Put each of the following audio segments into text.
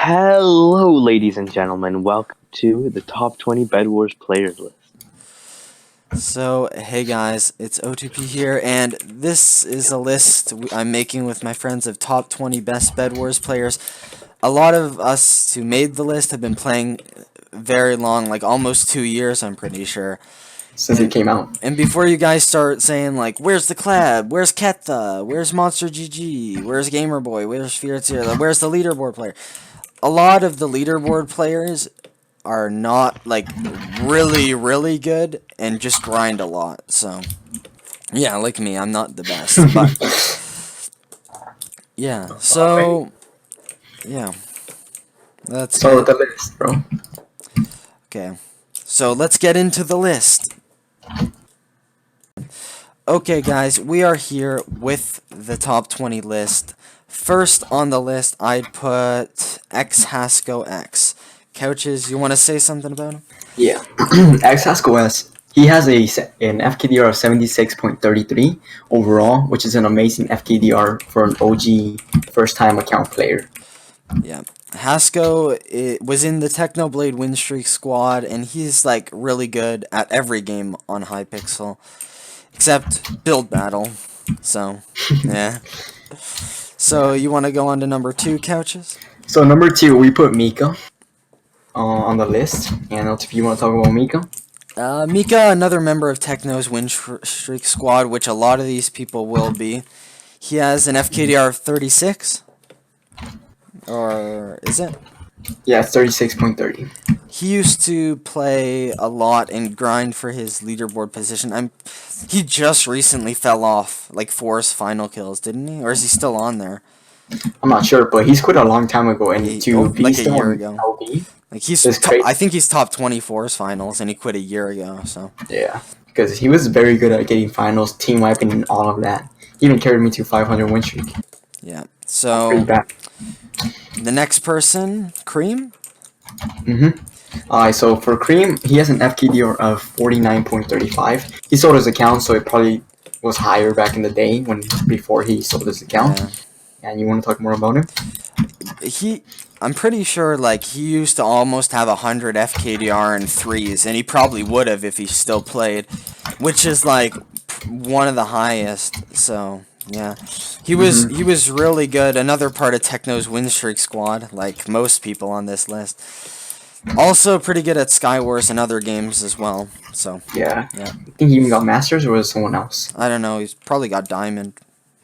Hello, ladies and gentlemen. Welcome to the top 20 Bedwars players list. So, hey guys, it's O2P here, and this is a list I'm making with my friends of top 20 best Bedwars players. A lot of us who made the list have been playing very long, like almost 2 years, I'm pretty sure. Since it came out. And before you guys start saying, like, where's the Clab, where's Ketta, where's Monster GG, where's Gamerboy, where's Fiertier, where's the leaderboard player? A lot of the leaderboard players are not, like, really good and just grind a lot. So, yeah, like me, I'm not the best. But, yeah, so, yeah. That's Start with the list, bro. Okay, so let's get into the list. Okay, guys, we are here with the top 20 list. First on the list, I'd put X. Couches, you want to say something about him? Yeah. X Haskell-S. He has an FKDR of 76.33 overall, which is an amazing FKDR for an OG first-time account player. Yeah. Haskell was in the Technoblade win streak squad, and he's, like, really good at every game on Hypixel. Except build battle. So, yeah. So, you want to go on to number 2, Couches? So number 2, we put Mika on the list. And if you want to talk about Mika? Mika, another member of Techno's win streak squad, which a lot of these people will be. He has an FKDR of 36. Or is it? Yeah, it's 36.30. He used to play a lot and grind for his leaderboard position. He just recently fell off, like, 4 final kills, didn't he? Or is he still on there? I'm not sure, but he's quit a long time ago, and like a year ago. LB, Like I think he's top 24's finals, and he quit a year ago. So yeah, because he was very good at getting finals, team wiping, and all of that. He even carried me to 500 win streak. Yeah. Pretty So bad. the next person, Cream. Alright, so for Cream, he has an FKDR of 49.35. He sold his account, so it probably was higher back in the day before he sold his account. Yeah. And you want to talk more about him? I'm pretty sure, like, he used to almost have 100 FKDR and 3s, and he probably would have if he still played, which is, like, one of the highest. So yeah, he was really good. Another part of Techno's win streak squad, like most people on this list. Also pretty good at Skywars and other games as well. So Yeah. I think he even got Masters, or was it someone else? I don't know. He's probably got Diamond.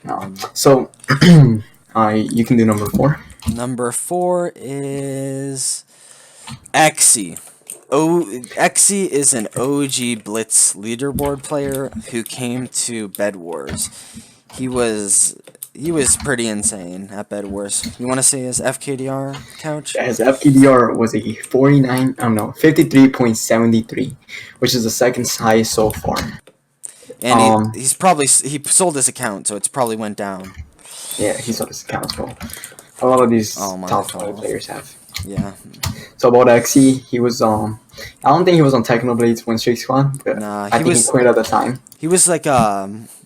No. So, you can do number 4. Number 4 is Xy. Xy is an OG Blitz leaderboard player who came to Bedwars. He was pretty insane at Bedwars. You want to say his FKDR, Couch? Yeah, his FKDR was a 53.73, which is the second highest so far. And he sold his account, so it's probably went down. Yeah, he sold his account as well. A lot of these top 20 players have. Yeah. So about Xy, he was I don't think he was on Technoblade's win streak squad, but Nah, I think he quit at the time. He was like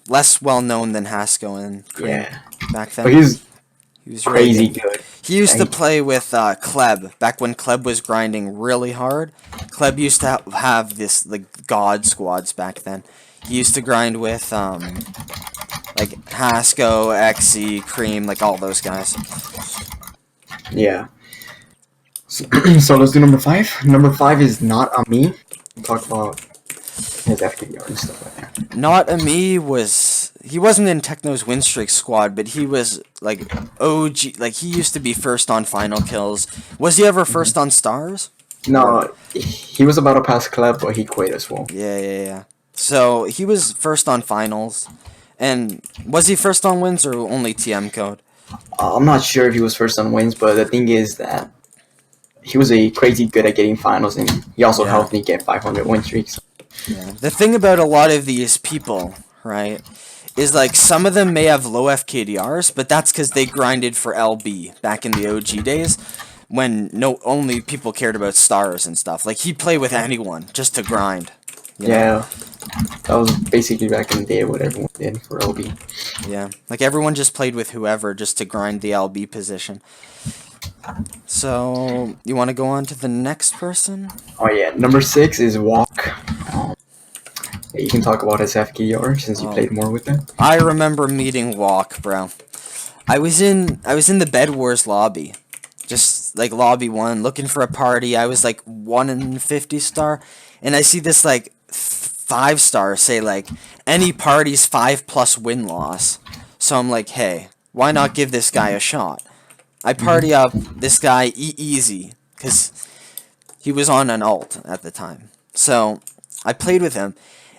less well known than Haskell and Cream back then. But he was crazy really good. He used to play with Kleb back when Kleb was grinding really hard. Kleb used to have this like god squads back then. He used to grind with like Haskell, Xy, Cream, like all those guys. Yeah. So let's do number 5. Number 5 is Not On Me. We'll talk about his FKDR and stuff like that. Not a Me he wasn't in Techno's win streak squad, but he was like OG. Like he used to be first on final kills. Was he ever first on stars? No, he was about to pass Kleb, but he quit as well. Yeah. So he was first on finals, and was he first on wins or only TM code? I'm not sure if he was first on wins, but the thing is that he was a crazy good at getting finals, and he also helped me get 500 win streaks. Yeah. The thing about a lot of these people, right, is like some of them may have low FKDRs, but that's because they grinded for LB back in the OG days when only people cared about stars and stuff. Like he'd play with anyone just to grind. You know? That was basically back in the day what everyone did for LB. Yeah, like everyone just played with whoever just to grind the LB position. So, you want to go on to the next person? Oh yeah, number 6 is Walk. Um, yeah, you can talk about his FKDR since you Oh. played more with him. I remember meeting Walk, bro. I was in the Bedwars lobby. Just like lobby 1, looking for a party. I was like 1 in 50 star, and I see this like 5 star say like any party's 5+ win loss. So I'm like, hey, why not give this guy a shot? I party up this guy easy because he was on an alt at the time. So I played with him,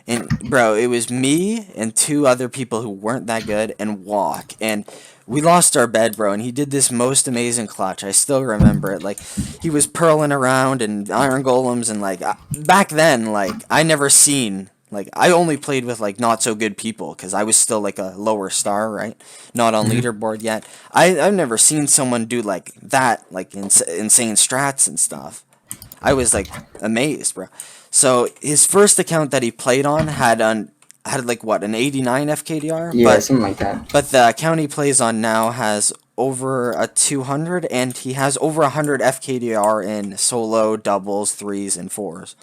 and bro, it was me and 2 other people who weren't that good and Walk, and we lost our bed, bro, and he did this most amazing clutch. I still remember it. Like, he was pearling around and iron golems, and like back then, like I never seen. Like, I only played with like not so good people because I was still like a lower star, right? Not on leaderboard yet. I've never seen someone do like that, like insane strats and stuff. I was like amazed, bro. So his first account that he played on had like what, an 89 FKDR? Yeah, something like that. But the account he plays on now has over a 200, and he has over 100 FKDR in solo, doubles, threes, and fours.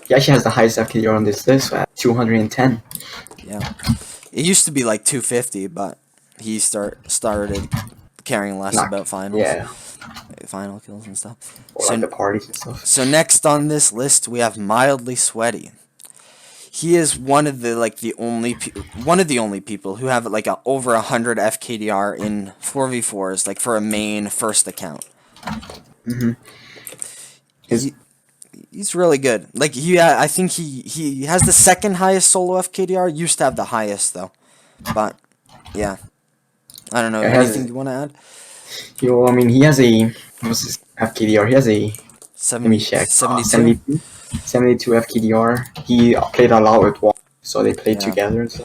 He actually has the highest FKDR on this list at 210. Yeah, it used to be like 250, but he started caring less about finals. Yeah, Final kills and stuff. or So like the parties and stuff. So next on this list we have Mildly Sweaty. He is one of the only people who have like over 100 FKDR in 4v4s, like for a main first account. He's really good. Like I think he has the second highest solo FKDR. Used to have the highest though, but yeah, I don't know. Anything you want to add? Yo, I mean, he has a what's his FKDR? He has a 72 FKDR. He played a lot with Wall, so they played together. So.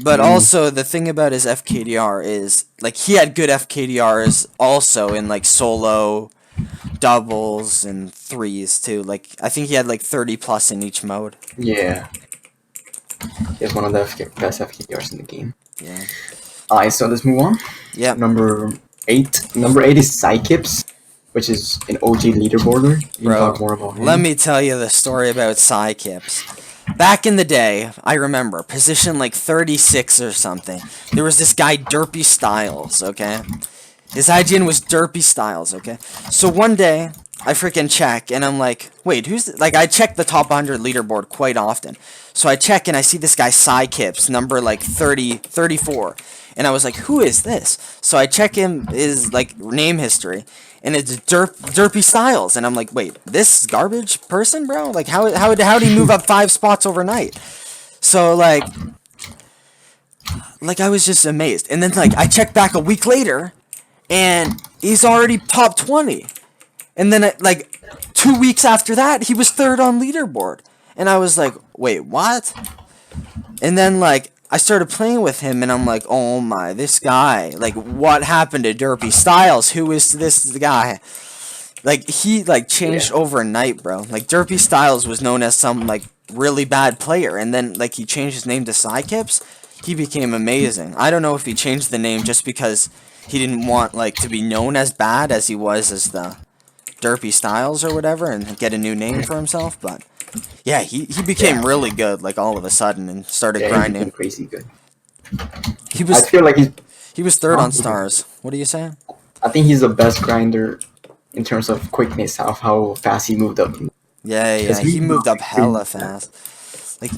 But also the thing about his FKDR is like he had good FKDRs also in like solo, doubles, and threes too. Like I think he had like 30+ in each mode. Yeah, he has one of the best FKDRs in the game. Yeah. Alright, so let's move on. Yeah. Number 8. Number 8 is Psykips, which is an OG leaderboarder. You can talk more about him. Let me tell you the story about Psykips. Back in the day, I remember, position like 36 or something, there was this guy, Derpy Styles, okay? His IGN was Derpy Styles, okay? So one day, I freaking check, and I'm like, wait, like, I check the top 100 leaderboard quite often. So I check, and I see this guy, Psykips, number, like, 34. And I was like, who is this? So I check his, like, name history, and it's Derpy Styles. And I'm like, wait, this garbage person, bro? Like, how did he move up 5 spots overnight? So, like, I was just amazed. And then, like, I checked back a week later, and he's already top 20. And then, like, 2 weeks after that, he was 3rd on leaderboard. And I was like, wait, what? And then, like, I started playing with him, and I'm like, oh my, this guy. Like, what happened to Derpy Styles? Who is this guy? Like, he, like, changed overnight, bro. Like, Derpy Styles was known as some, like, really bad player. And then, like, he changed his name to Psykips. He became amazing. I don't know if he changed the name just because he didn't want, like, to be known as bad as he was as the Derpy Styles or whatever and get a new name for himself, but yeah, he became really good, like, all of a sudden, and started grinding. He crazy good. I feel like he was 3rd on stars. What are you saying? I think he's the best grinder in terms of quickness, of how fast he moved up. Yeah, he moved up hella fast. Like,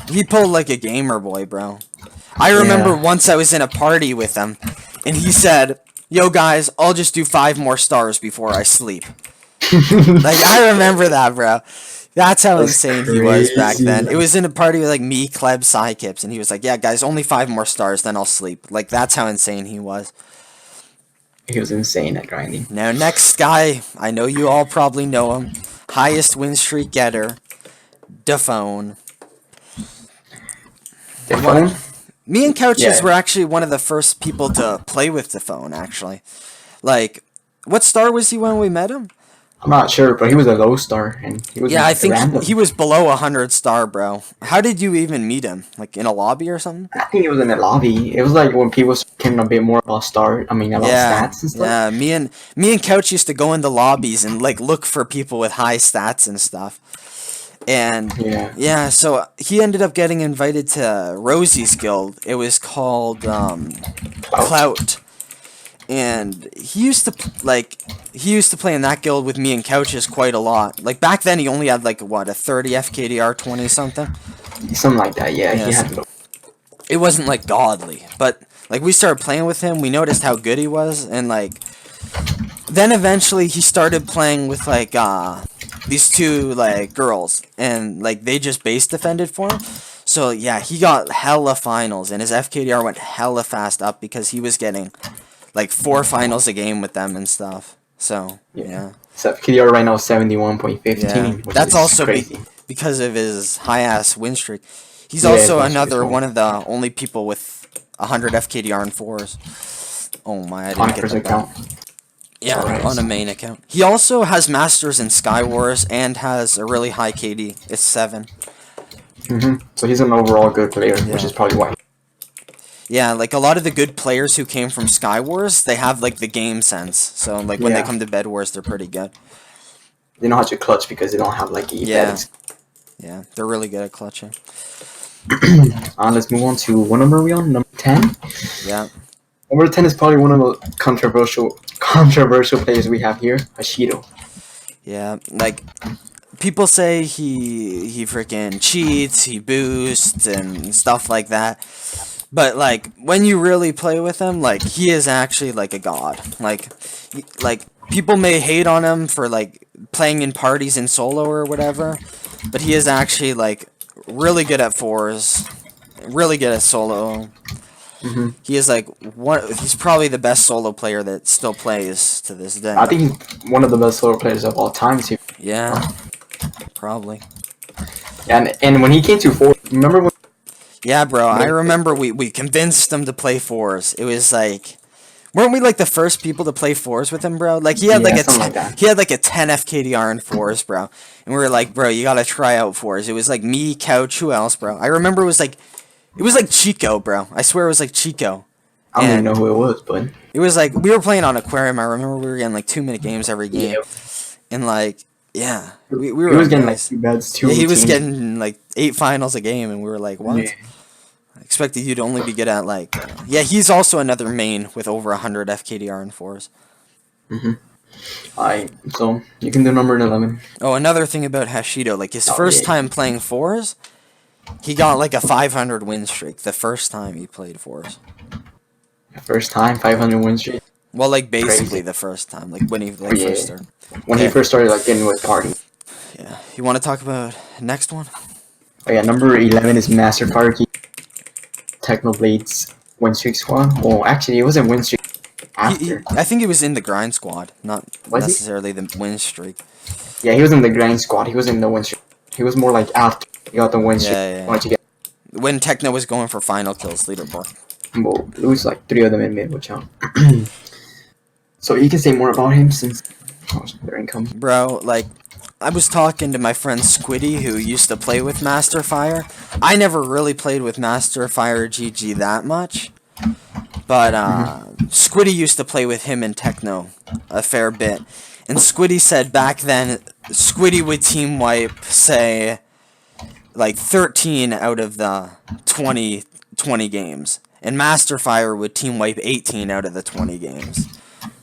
he pulled like a gamer boy, bro. I remember once I was in a party with him, and he said, yo guys, I'll just do 5 more stars before I sleep. Like, I remember that, bro. That's how insane he was back then. It was in a party with, like, me, Kleb, Psykips, and he was like, yeah, guys, only 5 more stars, then I'll sleep. Like, that's how insane he was. He was insane at grinding. Now, next guy, I know you all probably know him. Highest win streak getter, Dephone. Dephone? Me and Couches were actually one of the first people to play with Dephone, actually. Like, what star was he when we met him? I'm not sure, but he was a low star, and he was Yeah, I think random. he was below 100 star, bro. How did you even meet him? Like in a lobby or something? I think it was in the lobby. It was like when people caring a bit more about about Yeah, stats and stuff. yeah. Me and Couch used to go in the lobbies and like look for people with high stats and stuff. And Yeah. yeah, so he ended up getting invited to Rosie's guild. It was called Clout. And he used to play in that guild with me and Couches quite a lot. Like back then he only had like what, a 30 FKDR 20 something. Something like that. Yeah, Yeah, he so had. it wasn't like godly, but like we started playing with him, we noticed how good he was, and like then eventually he started playing with like these two like girls, and like they just base defended for him. So yeah, he got hella finals, and his FKDR went hella fast up because he was getting like 4 finals a game with them and stuff. So yeah, So KDR right now 71.15. yeah, Which that's is also crazy. because of his high ass win streak. He's Yeah, also that's another pretty one of the only people with 100 FKDR and 4s. Oh my, I On didn't get first the account. Yeah, Alright. on a main account. He also has Masters in Sky Wars and has a really high KD. It's 7. So he's an overall good player, which Yeah. is probably why. Yeah, like a lot of the good players who came from Sky Wars, they have like the game sense. So like when they Yeah. come to Bedwars, they're pretty good. They know how to clutch because they don't have like a Yeah. Yeah, they're really good at clutching. Let's move on to what number are we on? Number 10. Yeah. Number 10 is probably one of the controversial players we have here, Hashido. Yeah, like people say he freaking cheats, he boosts and stuff like that. But like when you really play with him, like he is actually like a god. Like people may hate on him for like playing in parties in solo or whatever, but he is actually like really good at 4s, really good at solo. He is like he's probably the best solo player that still plays to this day. I think he's one of the best solo players of all time too. Yeah, probably. And when he came to 4, remember when Yeah, bro, I remember we convinced him to play 4s. It was like, weren't we like the first people to play 4s with him, bro? Like he had Yeah, like a something like that. he had like a 10 FKDR in 4s, bro. And we were like, bro, you gotta try out 4s. It was like me, Couch, who else, bro? I remember it was like Chico, bro. I swear it was like Chico. I don't even And know who it was, but it was like we were playing on Aquarium. I remember we were getting like 2-minute games every game, yeah, and like yeah, we he were was getting like amazed. 2 beds, 2 Yeah, he was teams. getting like 8 finals a game, and we were like, what? Yeah. I expected you to only be good at like yeah, he's also another main with over 100 FKDR and 4s. Alright, so you can do number 11. Oh, another thing about Hashido, like his first yeah. time playing 4s, he got like a 500 win streak the first time he played 4s. First time, 500 win streak. Well, like basically Crazy. the first time, like when he like Yeah. first started. When he first started like getting with party. Yeah, you want to talk about next one? Oh yeah, number 11 is Master Party. Technoblade's win streak squad. Well, actually, it wasn't win streak after. I think he was in the grind squad, not Was he? necessarily the win streak. Yeah, he was in the grind squad. He was in the win streak. He was more like after he got the win streak. Yeah. Wanted to get When Techno was going for final kills leaderboard. well, lose like 3 of them in mid, which out. So you can say more about him since their income. Bro, like, I was talking to my friend Squiddy, who used to play with Master Fire. I never really played with Master Fire GG that much. But, Squiddy used to play with him and Techno a fair bit. And Squiddy said back then, Squiddy would team wipe, say, like 13 out of the 20 games. And Master Fire would team wipe 18 out of the 20 games.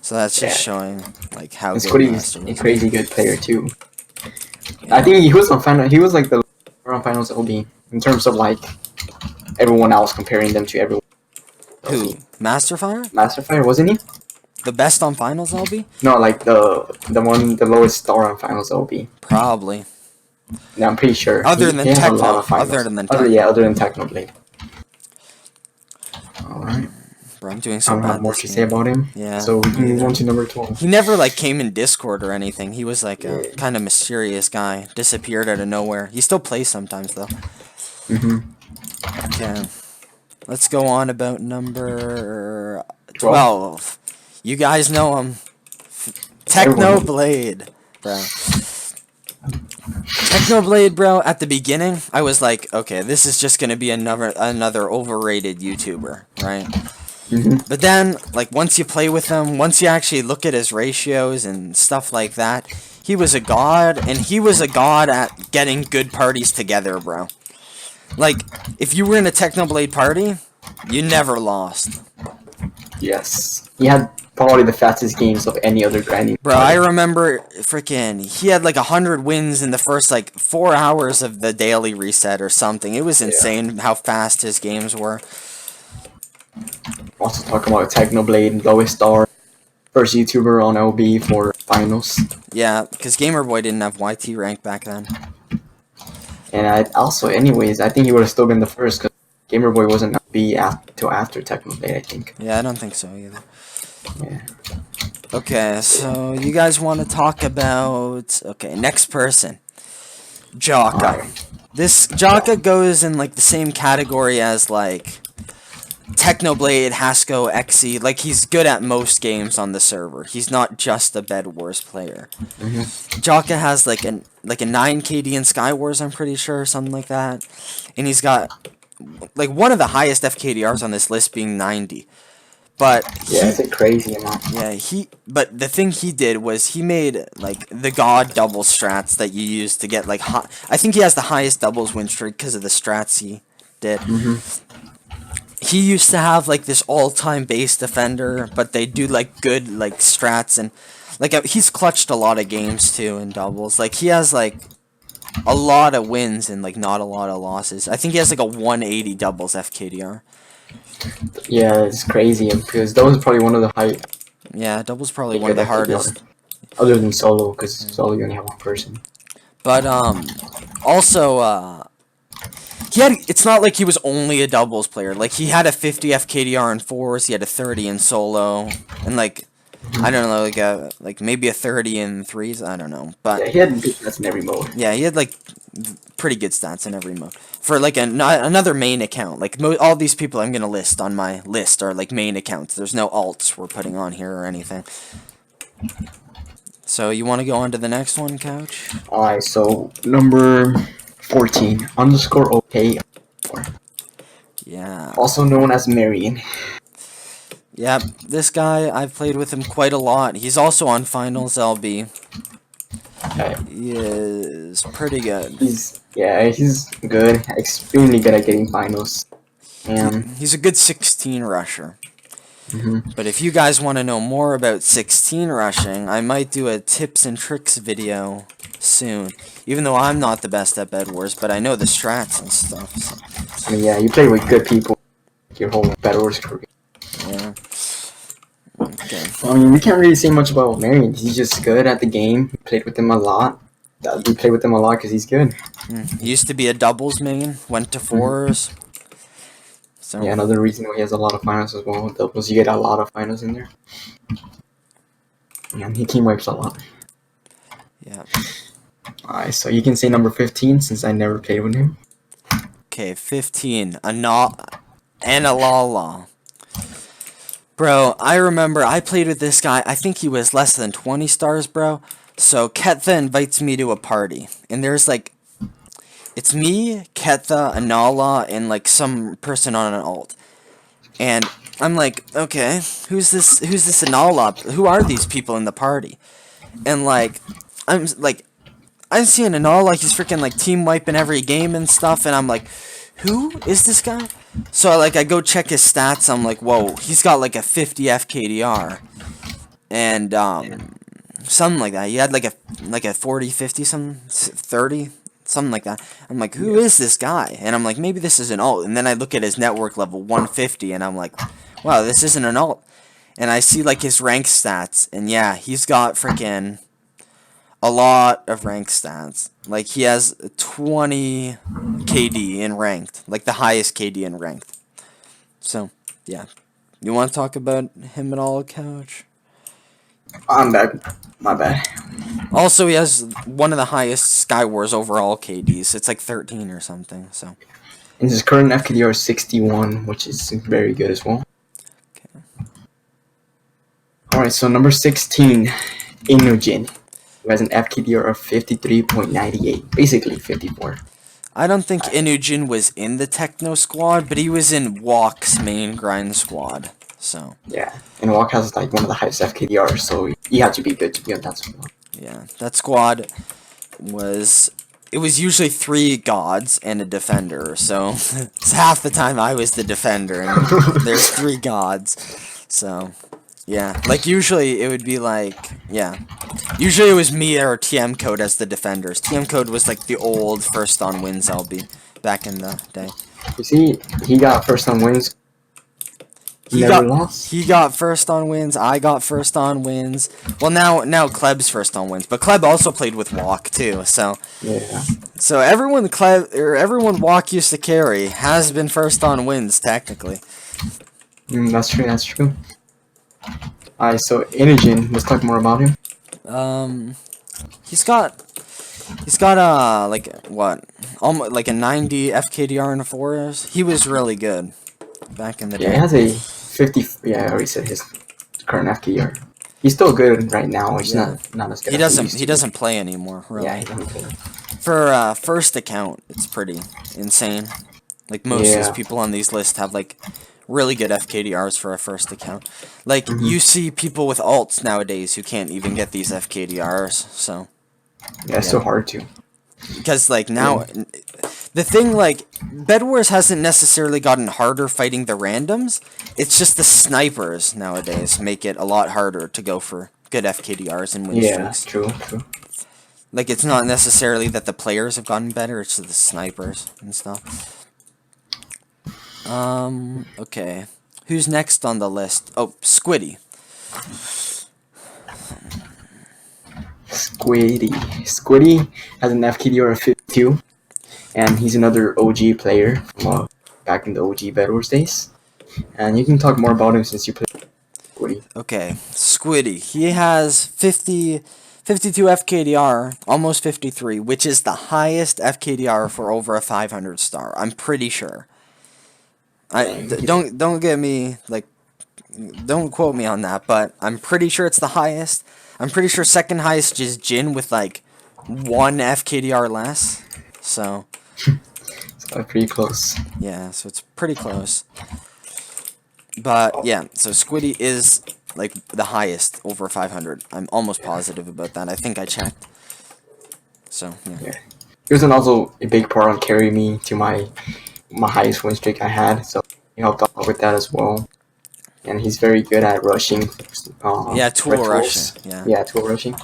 So that's just showing like how And good Squiddy's Master a was. crazy good player too. I think he was on final. He was like the on finals OB in terms of like everyone else comparing them to everyone. Who? Master Fire? Master Fire wasn't he? The best on finals LB? No, like the lowest star on finals OB. Probably. No, I'm pretty sure. Other He than had a Techno. lot of finals. Other than Techno. Other than Technoblade. Alright. Bro, I'm doing I so don't bad. have more this to game. say about him. Yeah. So we can move on to number 12. He never like came in Discord or anything. He was like a kind of mysterious guy. Disappeared out of nowhere. He still plays sometimes though. Okay. Let's go on about number 12. You guys know him. Everyone knows. Technoblade. bro. Technoblade, bro, at the beginning, I was like, okay, this is just gonna be another overrated YouTuber, right? But then, like, once you play with him, once you actually look at his ratios and stuff like that, he was a god, and he was a god at getting good parties together, bro. Like, if you were in a Technoblade party, you never lost. Yes. He had probably the fastest games of any other grinding. Bro, I remember freaking he had like 100 wins in the first like 4 hours of the daily reset or something. It was insane how fast his games were. Also talking about Technoblade, lowest star, first YouTuber on LB for finals. Yeah, because Gamerboy didn't have YT rank back then. And anyways, I think he would have still been the first because Gamerboy wasn't LB until after Technoblade, I think. Yeah, I don't think so either. Yeah. Okay, so you guys want to talk about... Okay, next person. Jaka. Alright. This Jaka goes in like the same category as like Technoblade, Hasko, Xe. Like he's good at most games on the server. He's not just a Bedwars player. Jaka has like a 9 KD in Skywars, I'm pretty sure, something like that. And he's got like one of the highest FKDRs on this list being 90. But yeah, it's a crazy amount. Yeah, but the thing he did was he made like the god double strats that you use to get like I think he has the highest doubles win streak because of the strats he did. He used to have like this all-time base defender, but they do like good like strats, and like he's clutched a lot of games too in doubles. Like he has like a lot of wins and like not a lot of losses. I think he has like a 180 doubles FKDR. Yeah, it's crazy because that was probably one of the high. Yeah, doubles probably one of the hardest. Other than solo, because solo you only have one person. But also it's not like he was only a doubles player. Like he had a 50 FKDR in fours, he had a 30 in solo, and like I don't know, like maybe a 30 in threes. I don't know, but yeah, he had good stats in every mode. Yeah, he had like pretty good stats in every mode. For like another main account, like all these people I'm gonna list on my list are like main accounts. There's no alts we're putting on here or anything. So you want to go on to the next one, Couch? Alright, so number 14 _ OK. Yeah. Also known as Marion. Yeah, this guy, I've played with him quite a lot. He's also on Finals LB. He is pretty good. He's good. Extremely good at getting finals. And he's a good 16 rusher. But if you guys want to know more about 16 rushing, I might do a tips and tricks video soon. Even though I'm not the best at Bedwars, but I know the strats and stuff. So. I mean, yeah, you play with good people your whole Bedwars career. Yeah. Okay. I mean, we can't really say much about Marion. He's just good at the game. We played with him a lot. We played with him a lot because he's good. He used to be a doubles main, went to fours. So yeah, another reason why he has a lot of finals as well. Doubles, you get a lot of finals in there. And he team wipes a lot. Yeah. Alright, so you can say number 15 since I never played with him. Okay, 15. Analala. Bro, I remember I played with this guy. I think he was less than 20 stars, bro. So Ketha invites me to a party. And there's like... It's me, Ketha, Anala, and like some person on an alt. And I'm like, okay, who's this Anala? Who are these people in the party? And like, I'm seeing Anala, he's freaking like team wiping every game and stuff, and I'm like, who is this guy? So like I go check his stats, I'm like, whoa, he's got like a 50 FKDR. And something like that. He had like a 40, 50, some 30. Something like that. I'm like, who is this guy? And I'm like, maybe this is an alt. And then I look at his network level, 150, and I'm like, wow, this isn't an alt. And I see, like, his rank stats. And, yeah, he's got freaking a lot of rank stats. Like, he has 20 KD in ranked. Like, the highest KD in ranked. So, yeah. You want to talk about him at all, Couch? I'm bad. My bad. Also, he has one of the highest Skywars overall KDs. It's like 13 or something, so. And his current FKDR is 61, which is very good as well. Okay. Alright, so number 16, Inujin. who has an FKDR of 53.98, basically 54. I don't think Inujin was in the Techno squad, but he was in Walk's main grind squad. So Yeah, and Walk has like one of the highest FKDRs, so you have to be good to be on that squad. yeah, that squad it was usually 3 gods and a defender. So it's half the time I was the defender, and there's 3 gods. So yeah, like usually it would be like usually it was me or TM Code as the defenders. TM Code was like the old first on wins LB back in the day. You see, he got first on wins. He got first on wins. I got first on wins. Well, now Kleb's first on wins, but Kleb also played with Walk too. So Yeah. so everyone Walk used to carry has been first on wins technically. That's true. That's true. Alright, so Inujin, let's talk more about him. He's got like what, almost like a 90 FKDR in the 4s. He was really good back in the day. Yeah, he has a 50. Yeah, I already said his current FKDR. He's still good right now. He's not as good. He doesn't play anymore. Really. Yeah, he doesn't play. For first account, it's pretty insane. Like most of these people on these lists have like really good FKDRs for a first account. Like you see people with alts nowadays who can't even get these FKDRs. So yeah, it's so hard to. Because like now, the thing like Bedwars hasn't necessarily gotten harder fighting the randoms. It's just the snipers nowadays make it a lot harder to go for good FKDRs and win streaks. True. Like it's not necessarily that the players have gotten better. It's the snipers and stuff. Okay. Who's next on the list? Oh, Squiddy. Squiddy has an FKDR of 52, and he's another OG player from back in the OG Bedwars days. And you can talk more about him since you played Squiddy. Okay, Squiddy. He has 52 FKDR, almost 53, which is the highest FKDR for over a 500 star. I'm pretty sure. Don't get me like, don't quote me on that, but I'm pretty sure it's the highest. I'm pretty sure second highest is Jin with like 1 FKDR less. So it's pretty close. Yeah, so it's pretty close. But yeah, so Squiddy is like the highest over 500. I'm almost positive about that. I think I checked. So yeah. He was also a big part on carrying me to my highest win streak I had. So he helped out with that as well. And he's very good at rushing. Tool rushing. Yeah, tool rushing.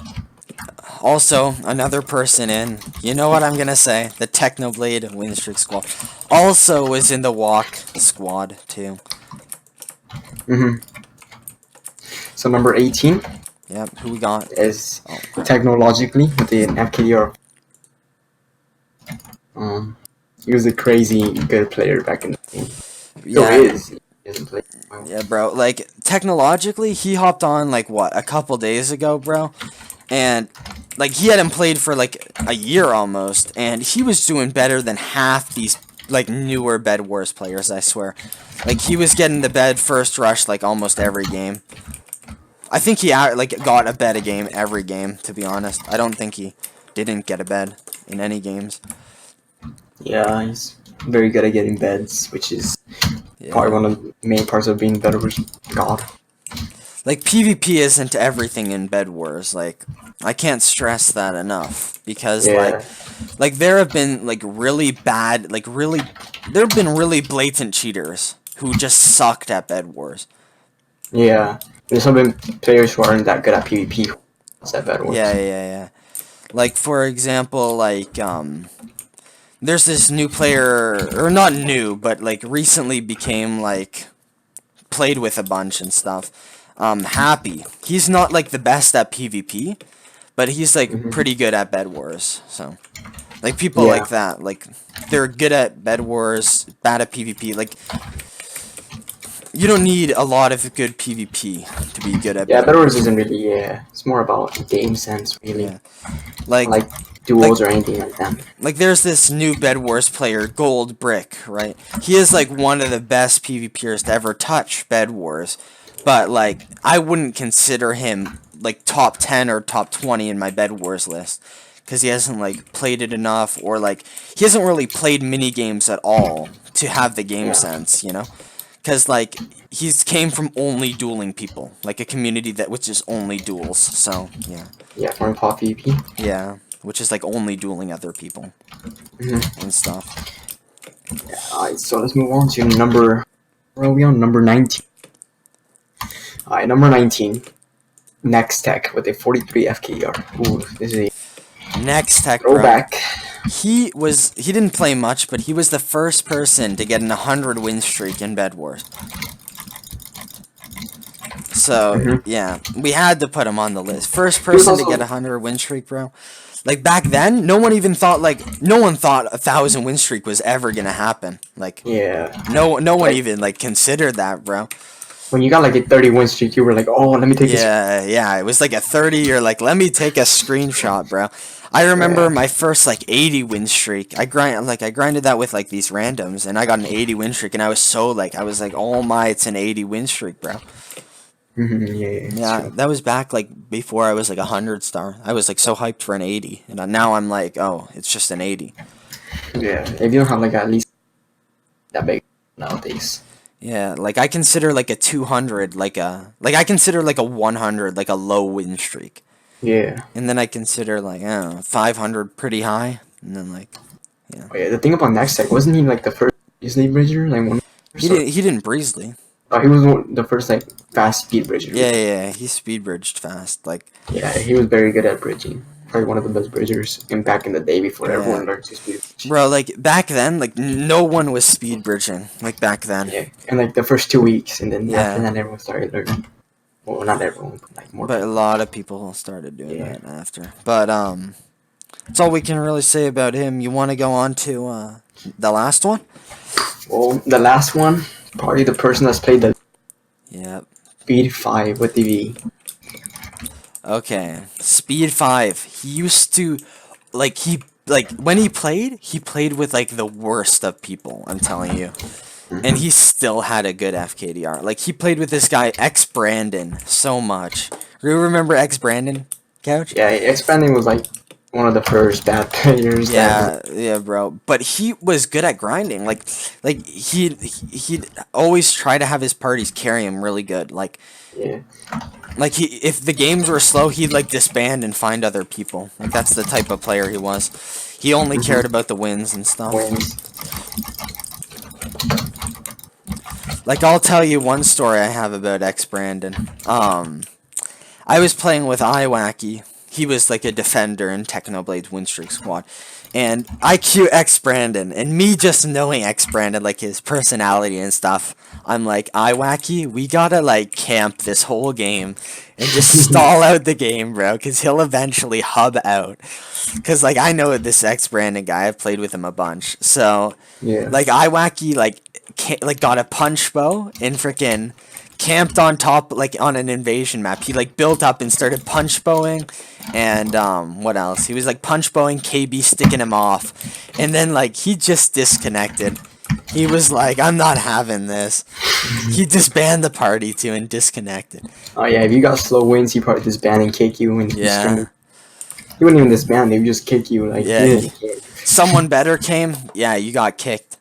Also, another person in, you know what I'm gonna say, the Technoblade win streak squad. Also was in the Walk squad too. So number 18. Yep, who we got? Is technologically with an FKDR. He was a crazy good player back in the game. Yeah, bro. Like, technologically, he hopped on, like, what, a couple days ago, bro? And, like, he hadn't played for, like, a year almost, and he was doing better than half these, like, newer Bedwars players, I swear. Like, he was getting the bed first rush, like, almost every game. I think he, like, got a bed a game every game, to be honest. I don't think he didn't get a bed in any games. Yeah, he's very good at getting beds, which is probably one of the main parts of being Bedwars God. Like, PvP isn't everything in Bedwars. Like, I can't stress that enough. Because, like, there have been, like, really bad, like, there have been really blatant cheaters who just sucked at Bedwars. Yeah, there's some players who aren't that good at PvP at Bedwars. Yeah. Like, for example, like, there's this new player, or not new, but, like, recently became, like, played with a bunch and stuff. Happy. He's not, like, the best at PvP, but he's, like, pretty good at Bedwars, so. Like, people like that, like, they're good at Bedwars, bad at PvP, like, you don't need a lot of good PvP to be good at Bedwars. Yeah, Bedwars isn't really, it's more about game sense, really. Yeah. Like duels or anything like that. Like, there's this new Bedwars player, Gold Brick, right? He is, like, one of the best PvPers to ever touch Bedwars. but like I wouldn't consider him like top 10 or top 20 in my Bedwars list because he hasn't like played it enough, or like he hasn't really played mini games at all to have the game Yeah. sense, you know? Because like he's came from only dueling people, like a community that which is only duels. So yeah, Yeah, from Pop PvP. yeah, which is like only dueling other people and stuff. Alright, so let's move on to number. Where are we on? Number 19. Alright, number 19. Next Tech with a 43 FKR. Ooh, this is a Next tech, bro. throwback. He didn't play much, but he was the first person to get an 100 win streak in Bedwars. So yeah, we had to put him on the list. First person to get a 100 win streak, bro. Like back then, no one thought a 1,000 win streak was ever gonna happen. Like Yeah. no one even like considered that, bro. When you got like a 30 win streak, you were like, oh, let me take this. Yeah, it was like a 30. You're like, let me take a screenshot, bro. I remember my first like 80 win streak. I grinded that with like these randoms, and I got an 80 win streak, and I was like, oh my, it's an 80 win streak, bro. Yeah, that was back like before I was like 100 star. I was like so hyped for an 80, and now I'm like, oh, it's just an 80. Yeah, if you don't have like at least that big nowadays. Yeah, like I consider like a 200 I consider like a 100 like a low win streak. Yeah. And then I consider like, I don't know, 500 pretty high, and then like, yeah. Oh, yeah, the thing about Next Tech, wasn't he like the first Disney bridger? Like one. He didn't Breezely. Oh, he was the first like fast speed bridger. Yeah, he speed bridged fast. Like, Yeah, he was very good at bridging. Probably one of the best bridgers in back in the day before everyone learned to speed bridge. bro, like back then, like no one was speed bridging. Like back then. Yeah, and like the first 2 weeks, and then Yeah. after that, everyone started learning. Well, not everyone, but like more. But a lot of people started doing that after. But that's all we can really say about him. You want to go on to the last one? Well, the last one, probably the person that's played the Yep. Speed 5 with the V. Okay, Speed 5. He used to, when he played with, like, the worst of people, I'm telling you. And he still had a good FKDR. Like, he played with this guy, X Brandon, so much. Do you remember X Brandon, Couch? Yeah, expanding was like one of the first bad players. Yeah, bro. But he was good at grinding. Like he'd always try to have his parties carry him really good. Like, Yeah. Like if the games were slow, he'd like disband and find other people. Like that's the type of player he was. He only cared about the wins and stuff. Like I'll tell you one story I have about X Brandon. I was playing with iWacky. He was like a defender in Technoblade's win streak squad. And I queue X Brandon, and me just knowing X Brandon, like his personality and stuff, I'm like, iWacky, we gotta like camp this whole game and just stall out the game, bro, because he'll eventually hub out. Because like I know this X Brandon guy, I've played with him a bunch. So like iWacky like got a punch bow and freaking camped on top, like on an invasion map. He like built up and started punch bowing, and what else? He was like punch bowing, KB sticking him off, and then like he just disconnected. He was like, I'm not having this. He disbanded the party too and disconnected. Oh yeah, if you got slow wins, he probably disband and kick you. And Yeah. He wouldn't even disband; they would just kick you. Like Someone better came. Yeah, you got kicked.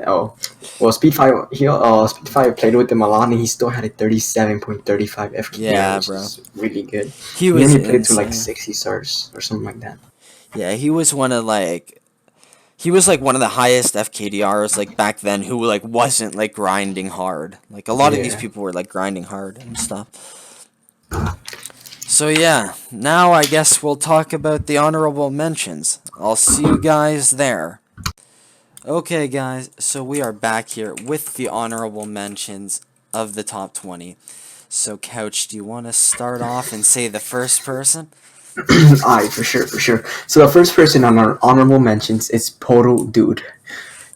Oh, well, Speed 5, Speed 5 played with him a lot, and he still had a 37.35 FK. Yeah, which bro. is really good. He was He played to insane. like 60 stars or something like that. Yeah, he was one of like one of the highest FKDRs like back then who like wasn't like grinding hard. Like a lot of these people were like grinding hard and stuff. So yeah, now I guess we'll talk about the honorable mentions. I'll see you guys there. Okay guys, so we are back here with the honorable mentions of the top 20. So Couch, do you want to start off and say the first person? Aye, for sure. So the first person on our honorable mentions is Poto Dude.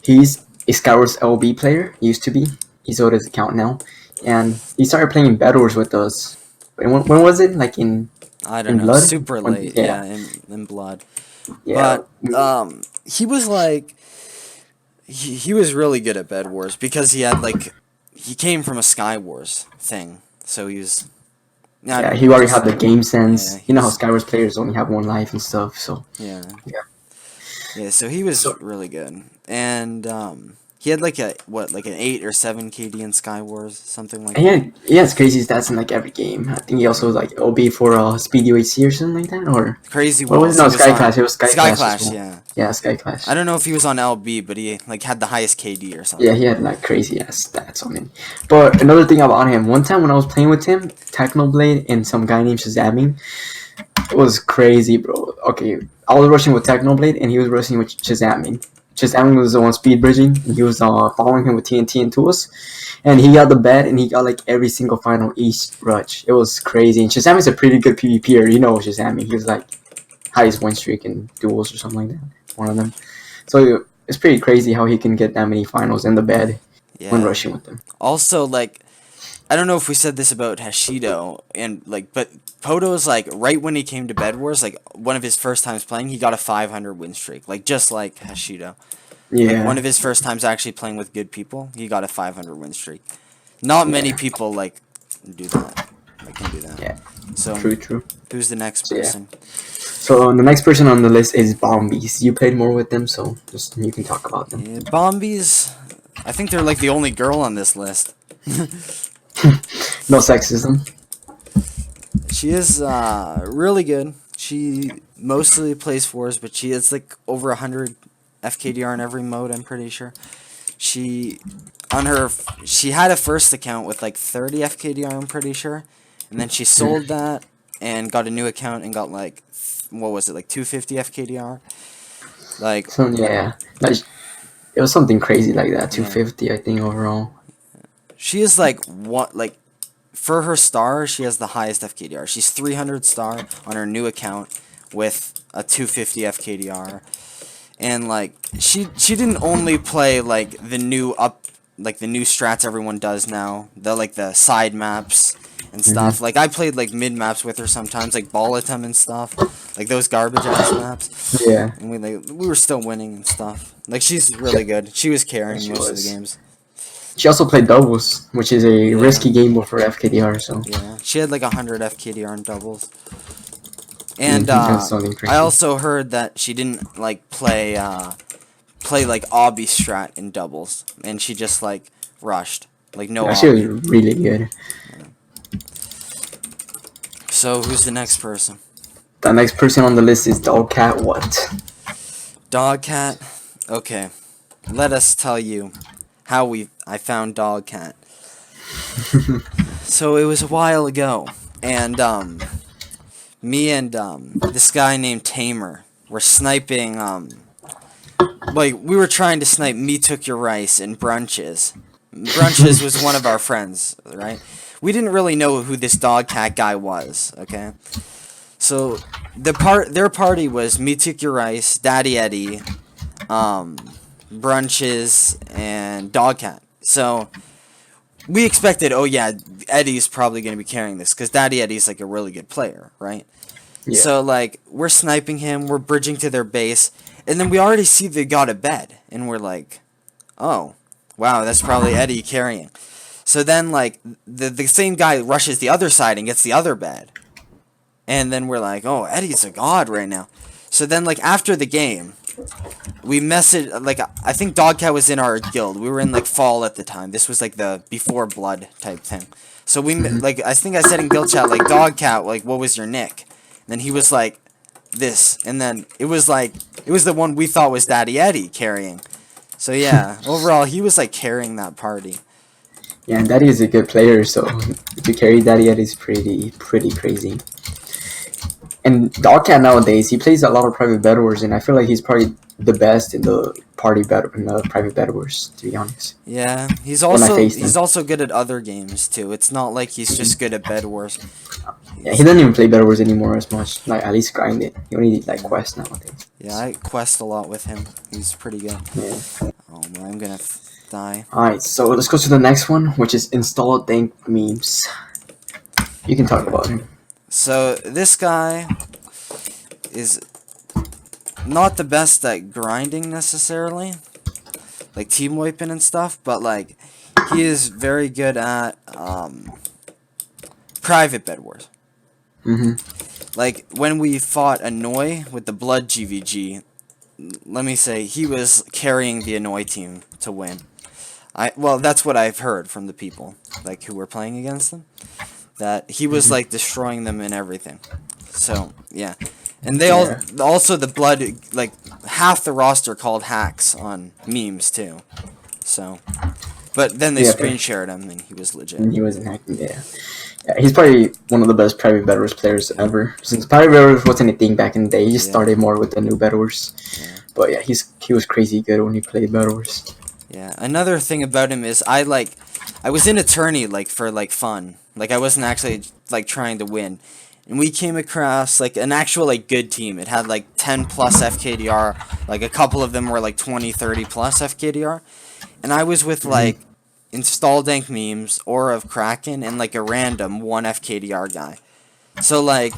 He's a Skywars LB player, used to be. He sold his account now. And he started playing Bedwars with us. When was it? Like in I don't know, Blood? super late, yeah, in Blood. Yeah. But he was like he was really good at Bedwars because he had like he came from a Skywars thing, so he was. Yeah, he already had the game sense. Yeah, You know how Skywars players only have one life and stuff. So Yeah. Yeah. Yeah, so he was So- really good. And he had like like an 8 or 7 KD in Skywars, something like that. and he has crazy stats in like every game. I think he also like OB for Speed UHC or something like that. Or Crazy what was Walls. it? No, he was Sky on- Clash. It was Sky Clash. as Clash, well. yeah. Yeah, Sky Clash. I don't know if he was on LB, but he like had the highest KD or something. Yeah, he had like crazy ass stats on him. But another thing about him, one time when I was playing with him, Technoblade and some guy named Shazamming, it was crazy, bro. Okay, I was rushing with Technoblade and he was rushing with Shazamming. Shazamming was the one speed bridging, and he was following him with TNT and tools. And he got the bed and he got like every single final each rush. It was crazy. And Shazamming's a pretty good PvPer, you know Shazamming. He was like highest win streak in duels or something like that. One of them. So it's pretty crazy how he can get that many finals in the bed when Yeah. rushing with them. Also, like, I don't know if we said this about Hashido, and like, but Poto's like right when he came to Bedwars, like one of his first times playing, he got a 500 win streak, like just like Hashido. Yeah. Like, one of his first times actually playing with good people, he got a 500 win streak. Not many people like do that. Like, can do that. Yeah. So True. who's the next Yeah. person? So the next person on the list is Bombies. You played more with them, so just you can talk about them. Yeah, Bombies. I think they're like the only girl on this list. No sexism. She is really good. She mostly plays fours, but she has like over 100 FKDR in every mode, I'm pretty sure. She had a first account with like 30 FKDR, I'm pretty sure. And then she sold that and got a new account and got like, what was it, like 250 FKDR? Like, So yeah, like, it was something crazy like that. 250, I think overall. she is like, what, like, for her star, she has the highest FKDR. She's 300 star on her new account with a 250 FKDR. And like she didn't only play like the new strats everyone does now, the side maps and stuff. Like I played like mid maps with her sometimes, like Balatam and stuff, like those garbage ass maps. Yeah. And we were still winning and stuff. Like she's really good. She was carrying She most of was. the games. She also played doubles, which is a risky game mode for FKDR. So Yeah, she had like 100 FKDR in doubles. And that's something crazy. I also heard that she didn't like play like obby strat in doubles, and she just like rushed, like no She obby. was really good. So who's the next person? The next person on the list is Dogcat. What? Dogcat. Okay, let us tell you how I found Dogcat. So it was a while ago, and me and this guy named Tamer were sniping. Like we were trying to snipe Me Took Your Rice and Brunches. Brunches was one of our friends, right? We didn't really know who this Dogcat guy was. Okay, so their party was Me Took Your Rice, Daddy Eddie, Brunches, and Dogcat. So we expected, oh yeah, Eddie's probably going to be carrying this, because Daddy Eddie's like a really good player, right? Yeah. So like, we're sniping him, we're bridging to their base, and then we already see they got a bed, and we're like, oh, wow, that's probably Eddie carrying. So then like, the same guy rushes the other side and gets the other bed. And then we're like, oh, Eddie's a god right now. So then like, after the game, we messaged, like, I think Dogcat was in our guild. We were in, like, Fall at the time. This was, like, the Before Blood type thing. So we, like, I think I said in guild chat, like, Dogcat, like, what was your nick? And then he was like, this. And then it was, like, it was the one we thought was Daddy Eddie carrying. So, yeah, overall, he was, like, carrying that party. Yeah, and Daddy is a good player, so to carry Daddy Eddie is pretty crazy. And Dogcat nowadays, he plays a lot of private Bedwars, and I feel like he's probably the best in the private Bedwars, to be honest. Yeah, he's When I faced him. also good at other games, too. It's not like he's just good at Bed Wars. Yeah, he doesn't even play Bedwars anymore as much. Like, at least grind it. He only like quest nowadays. Yeah, I quest a lot with him. He's pretty good. Yeah. Oh, man, I'm gonna die. Alright, so let's go to the next one, which is install dank memes. You can talk about him. So, this guy is not the best at grinding necessarily, like team wiping and stuff, but like he is very good at private Bedwars. Like when we fought Annoy with the Blood GVG, let me say he was carrying the Annoy team to win. Well, that's what I've heard from the people like who were playing against them. That he was like destroying them and everything. So yeah, and they also the Blood, like half the roster called hacks on memes too. So, but then they screen shared him and he was legit. And he wasn't hacking. Yeah, he's probably one of the best private Bedwars players ever. Since private Bedwars wasn't a thing back in the day, he just started more with the new Bedwars. Yeah. But yeah, he was crazy good when he played Bedwars. Yeah, another thing about him is I was in a tourney like for like fun. Like I wasn't actually like trying to win. And we came across like an actual like good team. It had like 10 plus FKDR. Like a couple of them were like 20, 30 plus FKDR. And I was with like Install Dank Memes, Aura of Kraken, and like a random 1 FKDR guy. So like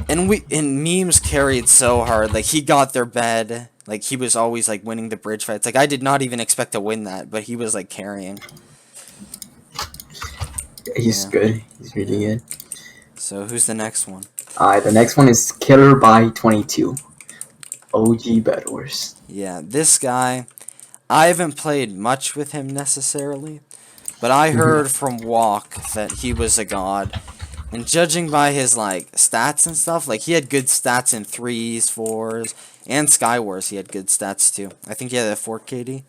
and Memes carried so hard. Like he got their bed. Like he was always like winning the bridge fights. Like I did not even expect to win that, but he was like carrying. He's good. He's really good. So who's the next one? Alright, the next one is Killer by 22. OG Bedwars. Yeah, this guy, I haven't played much with him necessarily, but I heard from Walk that he was a god. And judging by his like stats and stuff, like he had good stats in 3s, 4s, and Skywars he had good stats too. I think he had a 4 KD.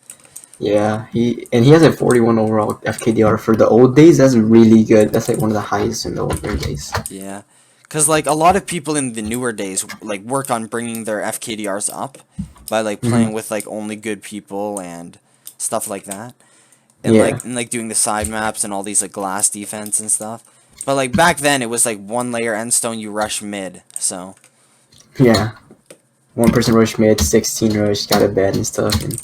Yeah, he has a 41 overall FKDR for the old days. That's really good. That's like one of the highest in the older days. Yeah, because like a lot of people in the newer days like work on bringing their FKDRs up by like playing with like only good people and stuff like that, and like doing the side maps and all these like glass defense and stuff. But like back then it was like 1 layer endstone, you rush mid. So yeah, 1 person rush mid, 16 rush, got a bed and stuff. And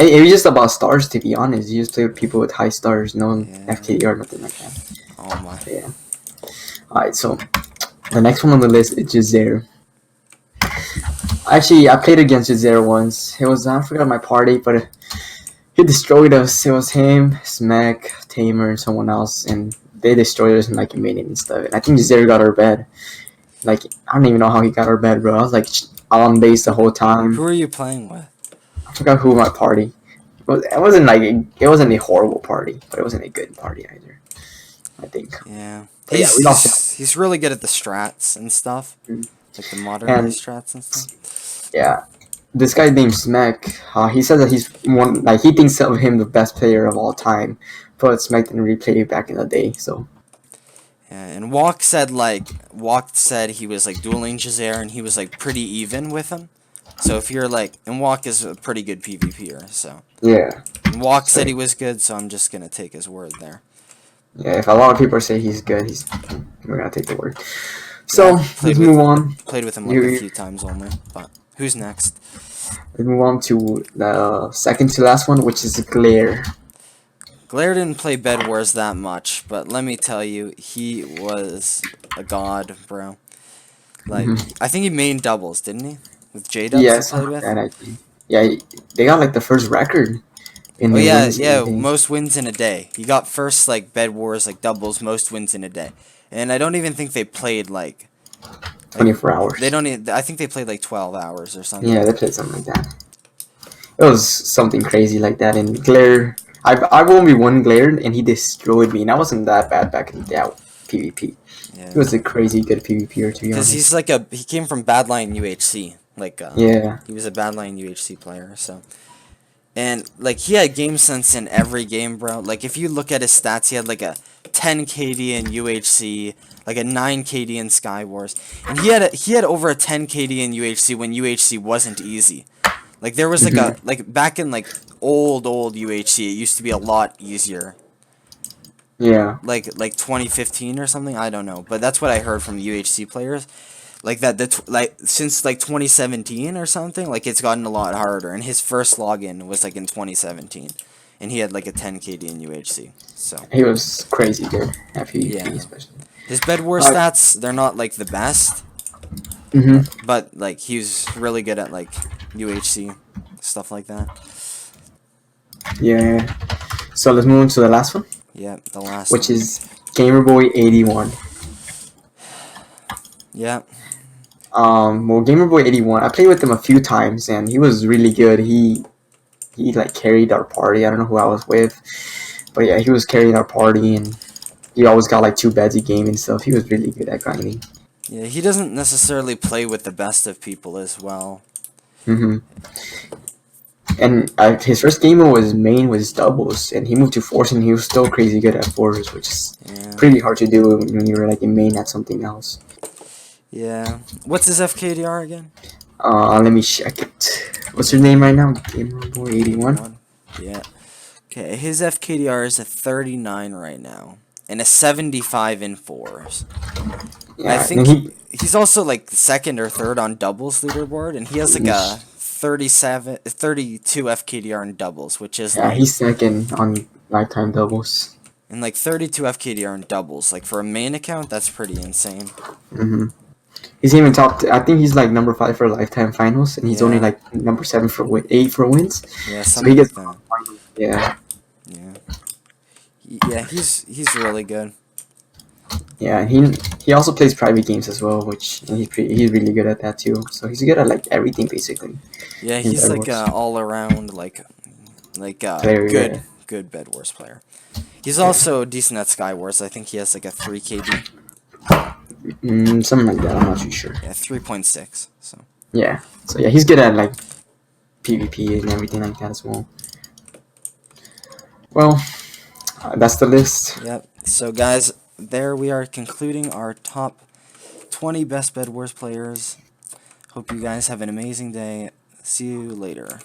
it was just about stars, to be honest. You just play with people with high stars, no FKD or nothing like that. Oh my. Yeah. Alright, so the next one on the list is Jazair. Actually, I played against Jazair once. It was, I forgot my party, but he destroyed us. It was him, Smack, Tamer, and someone else, and they destroyed us in like a minute and stuff. And I think Jazair got our bed. Like, I don't even know how he got our bed, bro. I was like on base the whole time. Who are you playing with? I forgot who my party. It wasn't a horrible party, but it wasn't a good party either. I think. Yeah. We lost. He's really good at the strats and stuff, like the modern strats and stuff. Yeah, this guy named Smack. He said that he's one. Like he thinks of him the best player of all time, but Smack didn't really play back in the day. So. Yeah, and Walk said he was like dueling Jazair and he was like pretty even with him. So if you're like, and Walk is a pretty good PvPer, so. Yeah. And Walk said he was good, so I'm just gonna take his word there. Yeah, if a lot of people say he's good, we're gonna take the word. So let's move on. Played with him like a few times only, but who's next? Let's move on to the second to last one, which is Glare. Glare didn't play Bedwars that much, but let me tell you, he was a god, bro. Like, I think he mained doubles, didn't he? With J-Dubs yes, he played with? and they got like the first record. Most wins in a day. He got first like Bedwars, like doubles, most wins in a day. And I don't even think they played like 24 hours. They don't even, I think they played like 12 hours or something. Yeah, they played something like that. It was something crazy like that. And Glare, I've only won Glare, and he destroyed me. And I wasn't that bad back in the day PvP. Yeah. He was a crazy good PvPer, to be honest. Because he came from Badline UHC. Like, he was a Badline UHC player, so. And, like, he had game sense in every game, bro. Like, if you look at his stats, he had, like, a 10 KD in UHC, like, a 9 KD in Skywars. And he had over a 10 KD in UHC when UHC wasn't easy. Like, there was, like, back in, like, old UHC, it used to be a lot easier. Yeah. Like 2015 or something, I don't know. But that's what I heard from UHC players. Like since like 2017 or something, like it's gotten a lot harder. And his first login was like in 2017, and he had like a 10 KD in UHC. So he was crazy good at PvP, especially. His Bedwars stats, they're not like the best, but like he's really good at like UHC stuff like that. Yeah. So let's move on to the last one, Yep, the last which one. is GamerBoy81. Yep. Well, GamerBoy81, I played with him a few times, and he was really good. He like carried our party. I don't know who I was with, but yeah, he was carrying our party, and he always got like 2 beds a game and stuff. He was really good at grinding. Yeah, he doesn't necessarily play with the best of people as well. Mm-hmm. And his first game was main was doubles, and he moved to fours, and he was still crazy good at fours, which is Yeah. pretty hard to do when you're like in main at something else. Yeah. What's his FKDR again? Let me check it. What's your name right now? GamerBoy81. Yeah. Okay, his FKDR is a 39 right now, and a 75 in fours. Yeah, I think and he's also like second or third on doubles leaderboard, and he has like a 32 FKDR in doubles, which is yeah, like he's second on lifetime doubles. and like 32 FKDR in doubles. Like for a main account, that's pretty insane. Mm-hmm. He's even I think he's like number 5 for lifetime finals, and he's only Yeah. like number 7 for 8 for wins. Yeah, So he something gets like that. yeah, Yeah. Yeah, he's really good. yeah. And he also plays private games as well, which and he's really good at that too. So he's good at like everything basically. Yeah, in he's like Bedwars. all around like Player, good yeah. good Bedwars player. He's also decent at Skywars. I think he has like a 3 KD. Something like that. I'm not too sure. Yeah, 3.6. So Yeah. So yeah, he's good at like PvP and everything like that as well. Well, that's the list. yep. So guys, there we are concluding our top 20 best Bedwars players. Hope you guys have an amazing day. See you later.